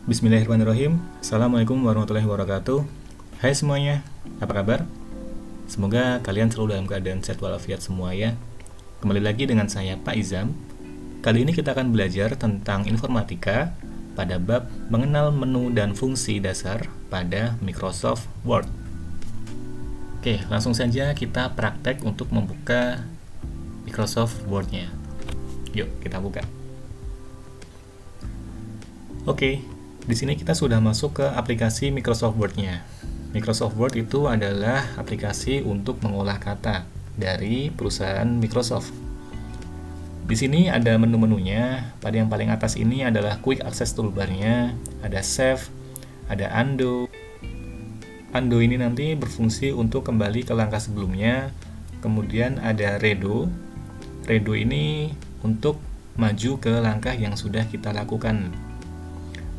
Bismillahirrahmanirrahim. Assalamualaikum warahmatullahi wabarakatuh. Hai semuanya, apa kabar? Semoga kalian selalu dalam keadaan sehat walafiat semua ya. Kembali lagi dengan saya Pak Izam. Kali ini kita akan belajar tentang informatika pada bab mengenal menu dan fungsi dasar pada Microsoft Word. Oke, langsung saja kita praktek untuk membuka Microsoft Word-nya. Yuk, kita buka. Oke, di sini kita sudah masuk ke aplikasi Microsoft Word-nya. Microsoft Word itu adalah aplikasi untuk mengolah kata dari perusahaan Microsoft. Di sini ada menu-menunya. Pada yang paling atas ini adalah Quick Access Toolbar-nya, ada Save, ada Undo. Undo ini nanti berfungsi untuk kembali ke langkah sebelumnya. Kemudian ada Redo. Redo ini untuk maju ke langkah yang sudah kita lakukan.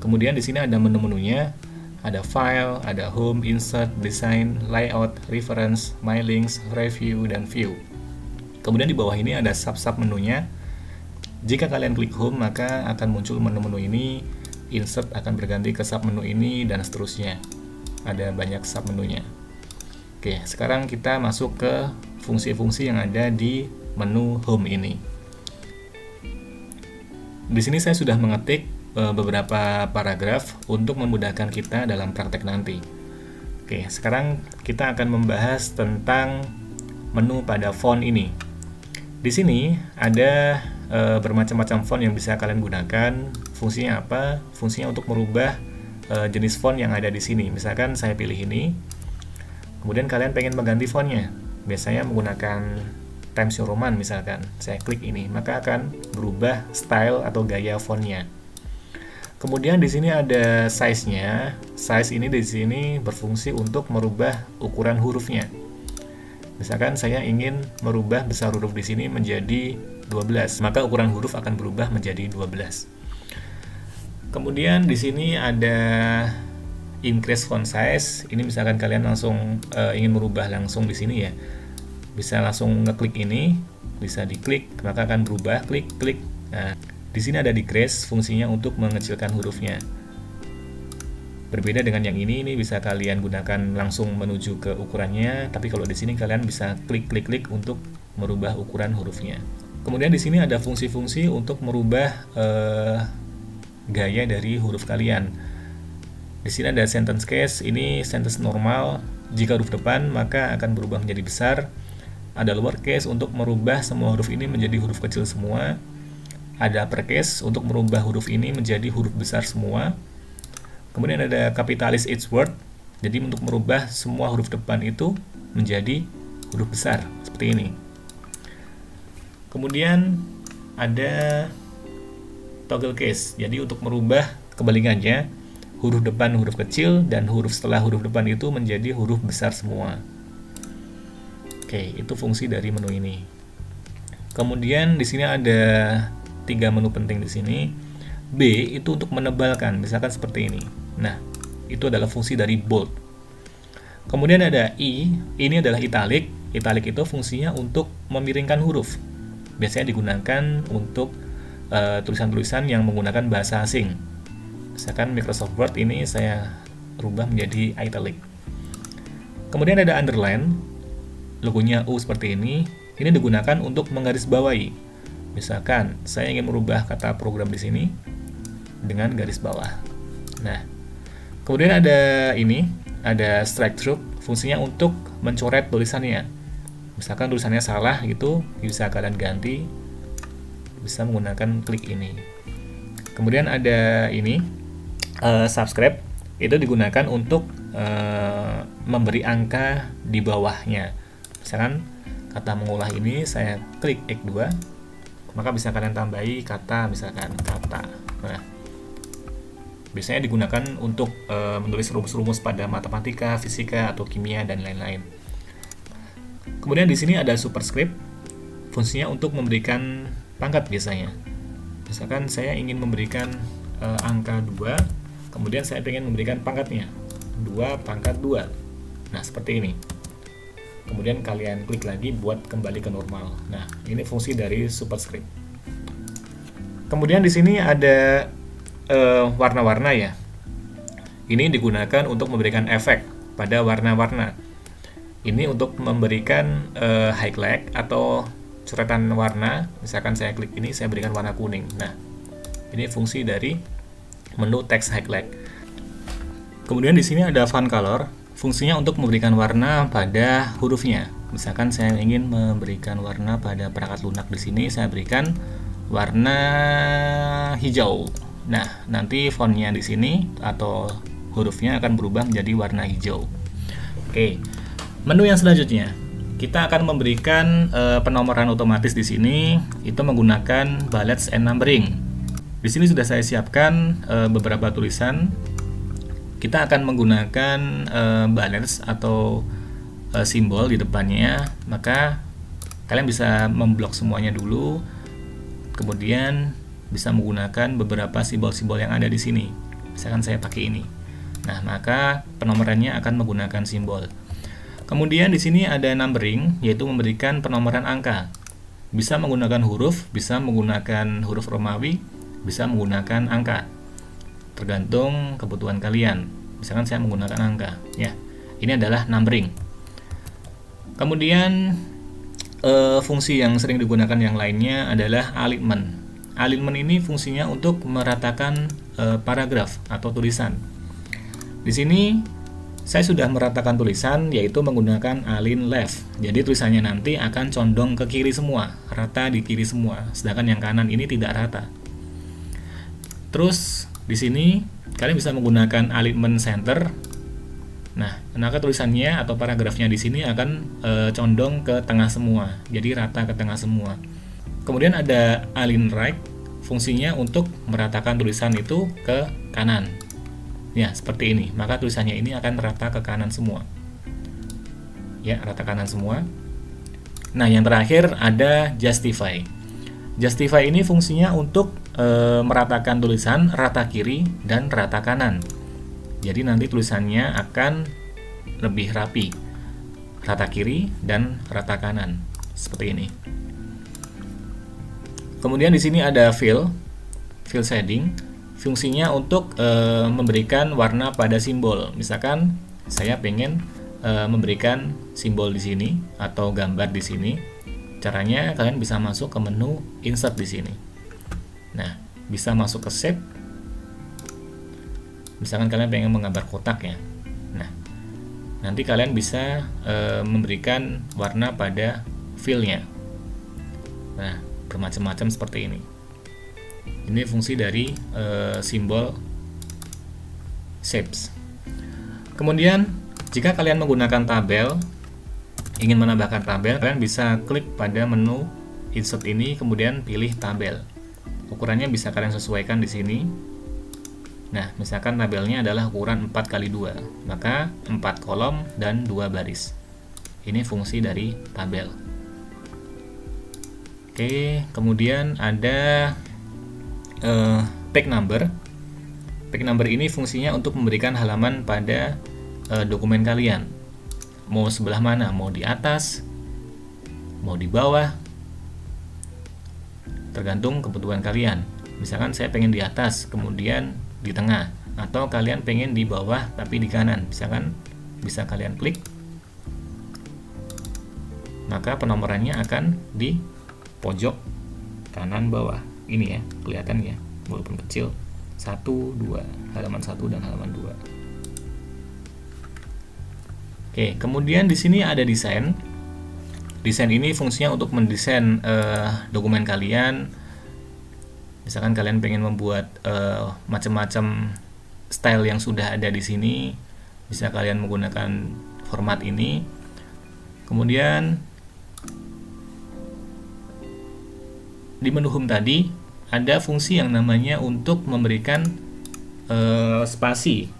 Kemudian di sini ada menu-menunya, ada File, ada Home, Insert, Design, Layout, Reference, My Links, Review, dan View. Kemudian di bawah ini ada sub-sub menunya. Jika kalian klik Home, maka akan muncul menu-menu ini, Insert akan berganti ke sub-menu ini, dan seterusnya. Ada banyak sub-menunya. Oke, sekarang kita masuk ke fungsi-fungsi yang ada di menu Home ini. Di sini saya sudah mengetik beberapa paragraf untuk memudahkan kita dalam praktek nanti. Oke, sekarang kita akan membahas tentang menu pada font ini. Di sini ada bermacam-macam font yang bisa kalian gunakan. Fungsinya apa? Fungsinya untuk merubah jenis font yang ada di sini. Misalkan saya pilih ini, kemudian kalian pengen mengganti fontnya. Biasanya menggunakan Times New Roman misalkan. Saya klik ini, maka akan berubah style atau gaya fontnya. Kemudian di sini ada size-nya. Size ini di sini berfungsi untuk merubah ukuran hurufnya. Misalkan saya ingin merubah besar huruf di sini menjadi 12, maka ukuran huruf akan berubah menjadi 12. Kemudian di sini ada increase font size. Ini misalkan kalian langsung ingin merubah langsung di sini ya. Bisa langsung ngeklik ini, bisa diklik, maka akan berubah, klik. Nah, di sini ada decrease, fungsinya untuk mengecilkan hurufnya. Berbeda dengan yang ini bisa kalian gunakan langsung menuju ke ukurannya, tapi kalau di sini kalian bisa klik untuk merubah ukuran hurufnya. Kemudian di sini ada fungsi-fungsi untuk merubah gaya dari huruf kalian. Di sini ada sentence case, ini sentence normal. Jika huruf depan maka akan berubah menjadi besar. Ada lowercase untuk merubah semua huruf ini menjadi huruf kecil semua. Ada uppercase untuk merubah huruf ini menjadi huruf besar semua. Kemudian ada capitalize each word, jadi untuk merubah semua huruf depan itu menjadi huruf besar, seperti ini. Kemudian ada toggle case, jadi untuk merubah kebalikannya, huruf depan huruf kecil dan huruf setelah huruf depan itu menjadi huruf besar semua. Oke, itu fungsi dari menu ini. Kemudian di sini ada 3 menu penting di sini. B itu untuk menebalkan, misalkan seperti ini. Nah, itu adalah fungsi dari bold. Kemudian ada I, ini adalah italic. Italic itu fungsinya untuk memiringkan huruf. Biasanya digunakan untuk tulisan-tulisan yang menggunakan bahasa asing. Misalkan Microsoft Word ini saya rubah menjadi italic. Kemudian ada underline. Logonya U seperti ini digunakan untuk menggarisbawahi. Misalkan saya ingin merubah kata program di sini dengan garis bawah. Nah, kemudian ada ada strike through, fungsinya untuk mencoret tulisannya. Misalkan tulisannya salah gitu, bisa kalian ganti, bisa menggunakan klik ini. Kemudian ada subscribe, itu digunakan untuk memberi angka di bawahnya. Misalkan kata mengolah ini saya klik X2, maka bisa kalian tambahi kata, misalkan kata. Nah, biasanya digunakan untuk menulis rumus-rumus pada matematika, fisika, atau kimia, dan lain-lain. Kemudian di sini ada superscript, fungsinya untuk memberikan pangkat biasanya. Misalkan saya ingin memberikan angka 2, kemudian saya ingin memberikan pangkatnya 2 pangkat 2. Nah, seperti ini. Kemudian kalian klik lagi buat kembali ke normal. Nah, ini fungsi dari superscript. Kemudian di sini ada warna-warna ya. Ini digunakan untuk memberikan efek pada warna-warna. Ini untuk memberikan highlight atau coretan warna. Misalkan saya klik ini, saya berikan warna kuning. Nah, ini fungsi dari menu text highlight. Kemudian di sini ada font color, fungsinya untuk memberikan warna pada hurufnya. Misalkan saya ingin memberikan warna pada perangkat lunak, di sini saya berikan warna hijau. Nah, nanti fontnya di sini atau hurufnya akan berubah menjadi warna hijau. Oke, menu yang selanjutnya kita akan memberikan penomoran otomatis di sini, itu menggunakan bullets and numbering. Di sini sudah saya siapkan beberapa tulisan. Kita akan menggunakan bullets atau simbol di depannya, maka kalian bisa memblok semuanya dulu, kemudian bisa menggunakan beberapa simbol-simbol yang ada di sini. Misalkan saya pakai ini. Nah, maka penomorannya akan menggunakan simbol. Kemudian di sini ada numbering, yaitu memberikan penomoran angka. Bisa menggunakan huruf, bisa menggunakan huruf Romawi, bisa menggunakan angka. Tergantung kebutuhan kalian. Misalkan saya menggunakan angka, ya. Ini adalah numbering. Kemudian fungsi yang sering digunakan yang lainnya adalah alignment. Alignment ini fungsinya untuk meratakan paragraf atau tulisan. Di sini saya sudah meratakan tulisan, yaitu menggunakan align left. Jadi tulisannya nanti akan condong ke kiri semua, rata di kiri semua. Sedangkan yang kanan ini tidak rata. Terus di sini kalian bisa menggunakan alignment center. Nah, maka tulisannya atau paragrafnya di sini akan condong ke tengah semua, jadi rata ke tengah semua. Kemudian ada align right, fungsinya untuk meratakan tulisan itu ke kanan. Ya, seperti ini. Maka tulisannya ini akan rata ke kanan semua. Ya, rata kanan semua. Nah, yang terakhir ada justify. Justify ini fungsinya untuk meratakan tulisan rata kiri dan rata kanan. Jadi nanti tulisannya akan lebih rapi, rata kiri dan rata kanan, seperti ini. Kemudian di sini ada fill shading, fungsinya untuk memberikan warna pada simbol. Misalkan saya pengen memberikan simbol di sini atau gambar di sini. Caranya kalian bisa masuk ke menu insert di sini. Nah, bisa masuk ke shape. Misalkan kalian pengen menggambar kotak ya. Nah, nanti kalian bisa memberikan warna pada fill-nya. Nah, bermacam-macam seperti ini. Ini fungsi dari simbol shapes. Kemudian, jika kalian menggunakan tabel, ingin menambahkan tabel, kalian bisa klik pada menu insert ini, kemudian pilih tabel. Ukurannya bisa kalian sesuaikan di sini. Nah, misalkan tabelnya adalah ukuran 4x2, maka 4 kolom dan 2 baris. Ini fungsi dari tabel. Oke, kemudian ada page number. Page number ini fungsinya untuk memberikan halaman pada dokumen kalian. Mau sebelah mana? Mau di atas, mau di bawah, tergantung kebutuhan kalian. Misalkan saya pengen di atas, kemudian di tengah, atau kalian pengen di bawah tapi di kanan. Misalkan bisa kalian klik, maka penomorannya akan di pojok kanan bawah. Ini ya, kelihatan ya, walaupun kecil. 1, 2, halaman 1 dan halaman 2. Oke, kemudian di sini ada desain. Desain ini fungsinya untuk mendesain dokumen kalian. Misalkan kalian pengen membuat macam-macam style yang sudah ada di sini, bisa kalian menggunakan format ini. Kemudian di menu home tadi ada fungsi yang namanya untuk memberikan spasi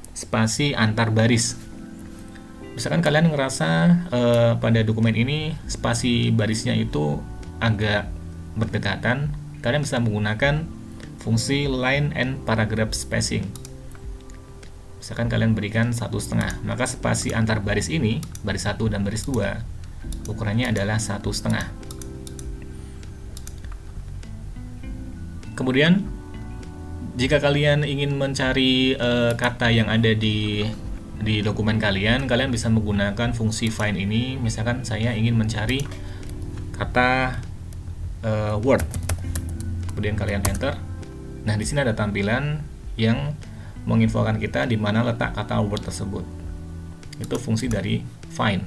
antar baris. Misalkan kalian ngerasa pada dokumen ini spasi barisnya itu agak berdekatan, kalian bisa menggunakan fungsi line and paragraph spacing. Misalkan kalian berikan 1,5, maka spasi antar baris ini, baris 1 dan baris 2, ukurannya adalah 1,5. Kemudian Jika kalian ingin mencari kata yang ada di dokumen kalian, kalian bisa menggunakan fungsi find ini. Misalkan saya ingin mencari kata word, kemudian kalian enter. Nah, di sini ada tampilan yang menginfokan kita di mana letak kata word tersebut. Itu fungsi dari find.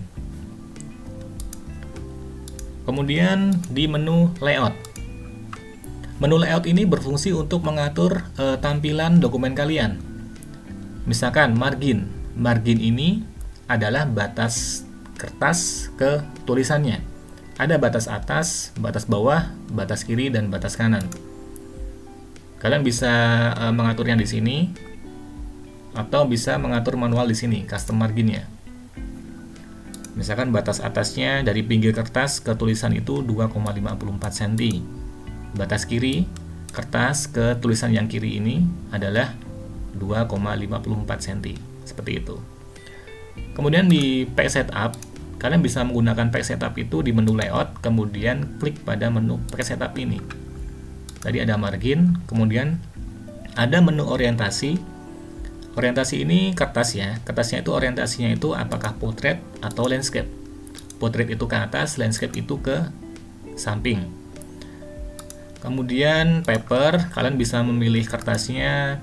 Kemudian di menu layout. Menu layout ini berfungsi untuk mengatur tampilan dokumen kalian. Misalkan margin. Margin ini adalah batas kertas ke tulisannya. Ada batas atas, batas bawah, batas kiri, dan batas kanan. Kalian bisa mengaturnya di sini, atau bisa mengatur manual di sini, custom marginnya. Misalkan batas atasnya dari pinggir kertas ke tulisan itu 2,54 cm. Batas kiri kertas ke tulisan yang kiri ini adalah 2,54 cm. Seperti itu. Kemudian di page setup, kalian bisa menggunakan page setup itu di menu layout, kemudian klik pada menu page setup ini. Tadi ada margin, kemudian ada menu orientasi. Orientasi ini kertas ya. Kertasnya itu orientasinya itu apakah portrait atau landscape. Portrait itu ke atas, landscape itu ke samping. Kemudian paper, kalian bisa memilih kertasnya.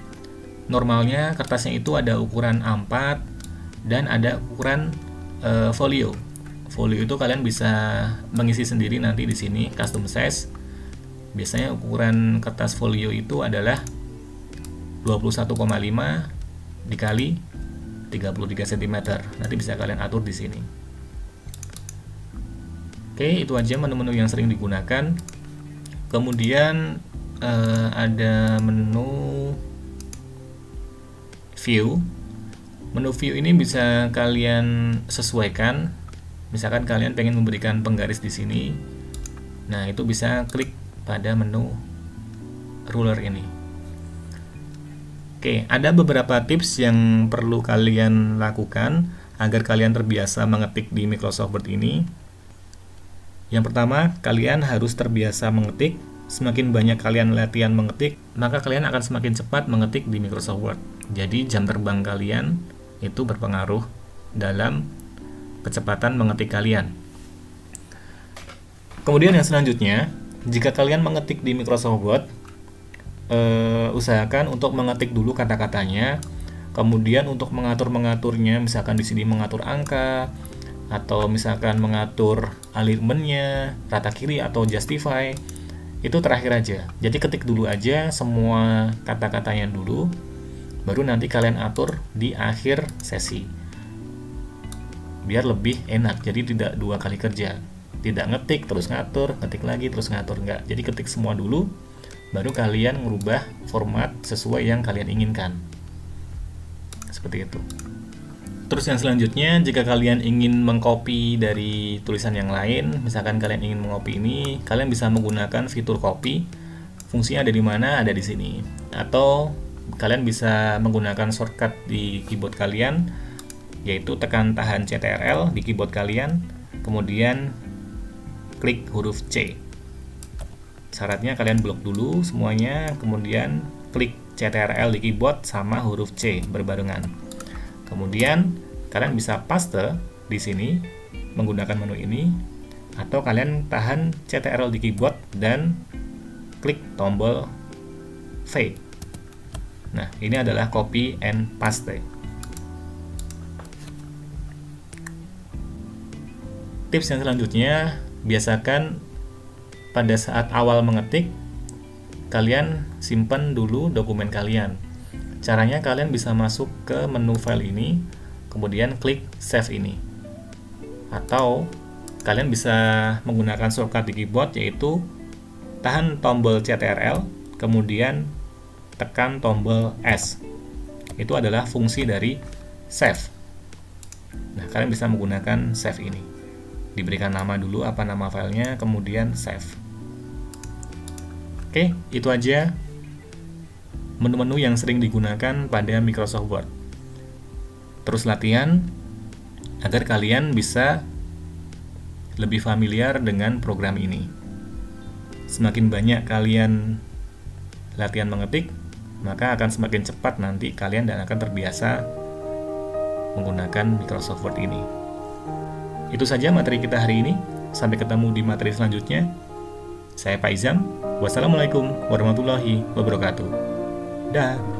Normalnya kertasnya itu ada ukuran A4 dan ada ukuran folio. Folio itu kalian bisa mengisi sendiri nanti di sini custom size. Biasanya ukuran kertas folio itu adalah 21,5 dikali 33 cm. Nanti bisa kalian atur di sini. Oke, itu aja menu-menu yang sering digunakan. Kemudian ada menu view. Menu view ini bisa kalian sesuaikan. Misalkan kalian pengen memberikan penggaris di sini. Nah, itu bisa klik pada menu ruler ini. Oke, ada beberapa tips yang perlu kalian lakukan agar kalian terbiasa mengetik di Microsoft Word ini. Yang pertama, kalian harus terbiasa mengetik. Semakin banyak kalian latihan mengetik, maka kalian akan semakin cepat mengetik di Microsoft Word. Jadi jam terbang kalian itu berpengaruh dalam kecepatan mengetik kalian. Kemudian yang selanjutnya, jika kalian mengetik di Microsoft Word, usahakan untuk mengetik dulu kata-katanya. Kemudian untuk mengatur-mengaturnya, misalkan di sini mengatur angka, atau misalkan mengatur alignmentnya, rata kiri atau justify, itu terakhir aja. Jadi ketik dulu aja semua kata-katanya dulu, baru nanti kalian atur di akhir sesi. Biar lebih enak, jadi tidak dua kali kerja. Tidak ngetik terus ngatur, ngetik lagi terus ngatur, enggak. Jadi ketik semua dulu, baru kalian merubah format sesuai yang kalian inginkan. Seperti itu. Terus yang selanjutnya, jika kalian ingin mengcopy dari tulisan yang lain, misalkan kalian ingin mengcopy ini, kalian bisa menggunakan fitur copy. Fungsinya ada di mana? Ada di sini. Atau kalian bisa menggunakan shortcut di keyboard kalian, yaitu tekan tahan CTRL di keyboard kalian, kemudian klik huruf C. Syaratnya kalian blok dulu semuanya, kemudian klik CTRL di keyboard sama huruf C berbarengan. Kemudian kalian bisa paste di sini menggunakan menu ini, atau kalian tahan CTRL di keyboard dan klik tombol V. Nah, ini adalah copy and paste. Tips yang selanjutnya, biasakan pada saat awal mengetik, kalian simpan dulu dokumen kalian. Caranya kalian bisa masuk ke menu file ini, kemudian klik save ini. Atau kalian bisa menggunakan shortcut di keyboard, yaitu tahan tombol CTRL, kemudian tekan tombol S. Itu adalah fungsi dari save. Nah, kalian bisa menggunakan save ini. Diberikan nama dulu, apa nama filenya, kemudian save. Oke, itu aja menu-menu yang sering digunakan pada Microsoft Word. Terus latihan agar kalian bisa lebih familiar dengan program ini. Semakin banyak kalian latihan mengetik, maka akan semakin cepat nanti kalian dan akan terbiasa menggunakan Microsoft Word ini. Itu saja materi kita hari ini. Sampai ketemu di materi selanjutnya. Saya Pak Izam. Wassalamualaikum warahmatullahi wabarakatuh. Dah.